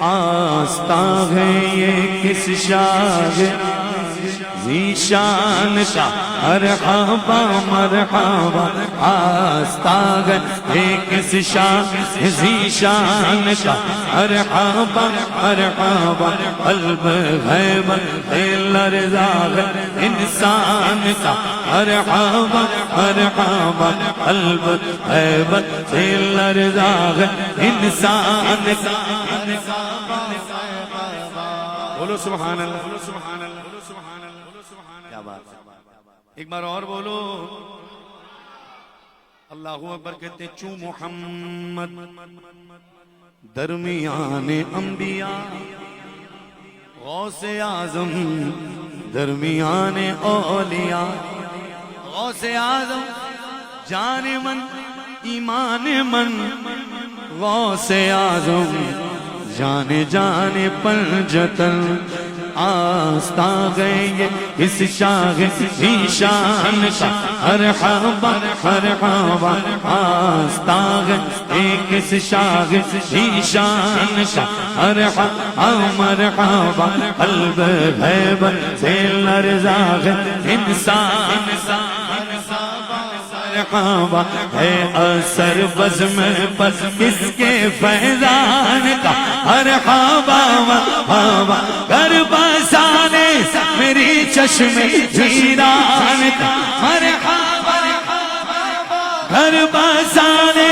آستاں ہے یہ کس شاہ ذیشان کا مرحبا مرحبا آستاں ہے یہ کس شاہ ذیشان کا مرحبا مرحبا قلب غیبت دل رضا ہے انسان کا مرحبا مرحبا قلب غیبت دل رضا ہے انسان کا بولو سبحان اللہ بولو سبحان اللہ بولو سبحان اللہ بولو سبحان اللہ کیا بات ایک بار اور بولو اللہ اکبر کہتے چوں محمد درمیان انبیاء غوث اعظم درمیان اولیاء غوث اعظم جان من ایمان من غوث اعظم جان جان پنجتن آستاں گئے اس شاہ ذیشان کا مرحبا مرحبا آستاں گئے اس شاہ ذیشان کا مرحبا مرحبا قلب غیبت دل رضا ہے انسان مرحبا ہے اثر بزم پر کس کے فیضان کا مرحبا مرحبا گر بسانے میری چشم ویران کا مرحبا گر بسانے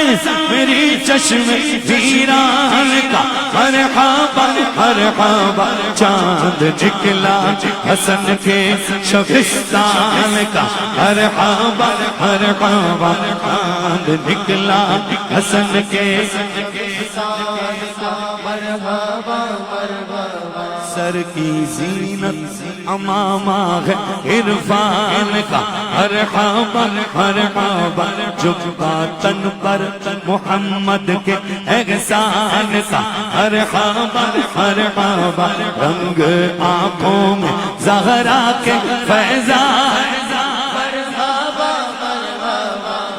میری چشم ویران کا مرحبا مرحبا چاند نکلا حسن کے شبستان کا مرحبا مرحبا چاند نکلا حسن کے سر کی زینت امامہ ہے عرفان کا مرحبا مرحبا جھکا تن پر محمد کے احسان کا مرحبا مرحبا رنگ آنکھوں میں زہرا کے فیضان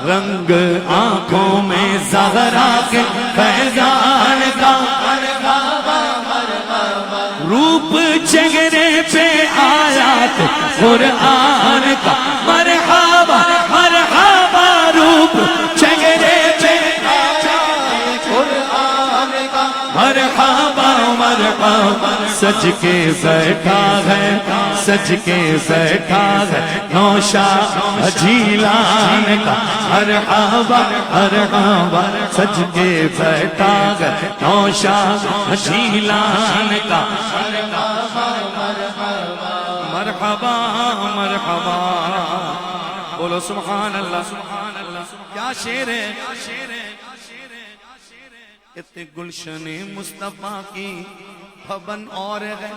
رنگ آنکھوں میں زہرا کے فیضان کا روپ چہرے پہ آیات قرآن کا مرحبا مرحبا روپ چہرے پہ آیات قرآن کا مرحبا مرحبا سج کے بیٹھا ہے سج کے بیٹھا ہے نوشا جیلان کا مرحبا مرحبا سج کے بیٹھا ہے نوشا جیلان کا مرحبا مرحبا بولو سبحان اللہ سبحان اللہ کیا شعر ہے اتنے گلشن مصطفیٰ کی بھون اور ہے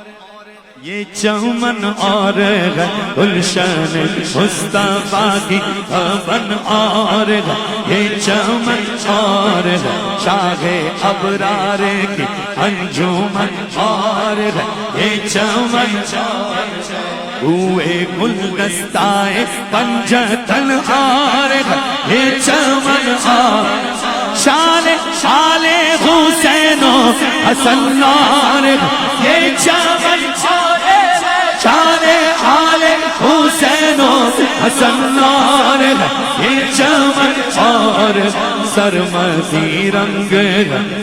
یہ چمن اور ہے گلشن مصطفیٰ کی بھون اور ہے یہ چمن اور ہے شاہ ابرار کی انجمن اور ہے یہ چمن ہوئے گلدستہ پنجتن اور ہے یہ چمن اور شان شان حسین و حسن اور یہ چمن شان آل حسین و حسن اور یہ چمن اور سرمدی رنگ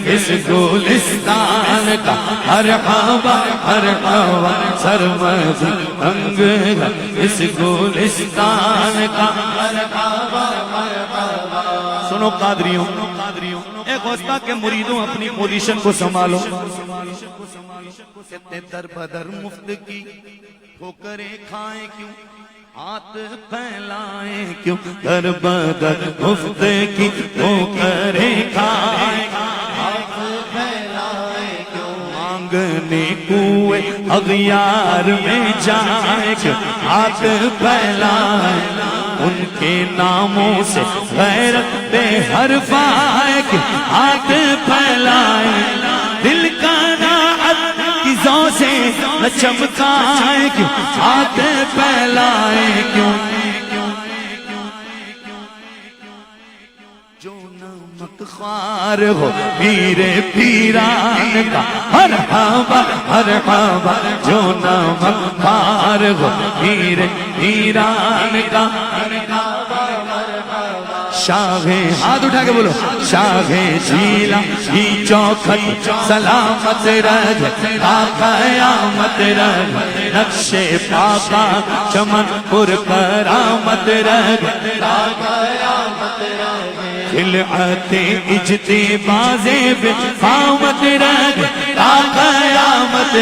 اس گلستان کا مرحبا مرحبا سرمدی رنگ اس گلستان کا مرحبا مرحبا سنو قادریوں اے غوثہ کے مریدوں اپنی پوزیشن کو سنبھالو کہتے در بدر مفت کی ٹھوکریں کھائیں کیوں ہاتھ پھیلائیں کیوں در بدر مفت کی ٹھوکریں کھائیں ہاتھ پھیلائیں کیوں مانگنے کوئے اغیار میں جائیں کیوں ہاتھ پھیلائیں ان کے ناموں سے غیرت بے حرف آئے کہ ہاتھ پھیلائے دل کا ناعت کی ذو سے نہ چمکائے کیوں ہاتھ پھیلائے کیوں جو نمک خوار ہو پیر پیران کا مرحبا مرحبا جو نمک خوار ہو پیر پیران کا شاہ ہاتھ اٹھا کے بولو شاہ جیلا ہی چوکھٹ سلامت رہ تا قیامت رہ نقش پاکا چمن پر کرامت رہ تا قیامت رہ خلعت اجتباز بفامت رہ تا قیامت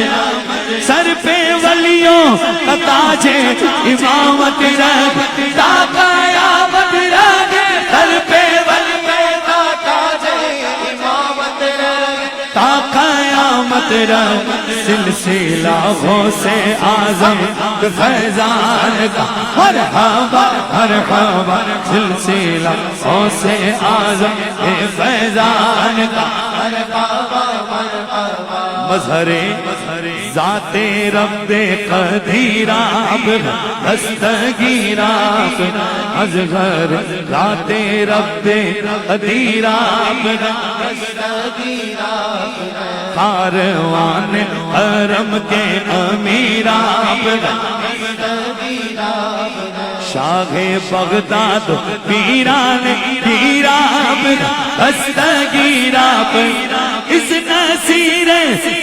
سر پہ ولیوں کا تاج امامت رہ تا قیامت رہ سر پہ ولیوں کا تاج امامت رہ تا قیامت رہ سلسلہ غوث اعظم فیضان کا مرحبا مرحبا سلسلہ غوث اعظم فیضان کا مظہر ذات رب قدیراب دستگیراب اصغر ذات رب قدیراب دستگیراب کاروان حرم کے امیراب شاہ بغداد پیران پیراب دستگیراب اس نصیر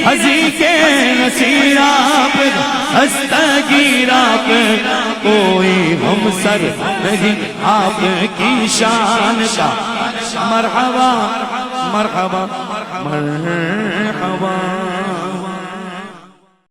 حضی کے نصیراب دستگیراب کوئی ہم سر نہیں آپ کی شان کا مرحبا مرحبا مرحبا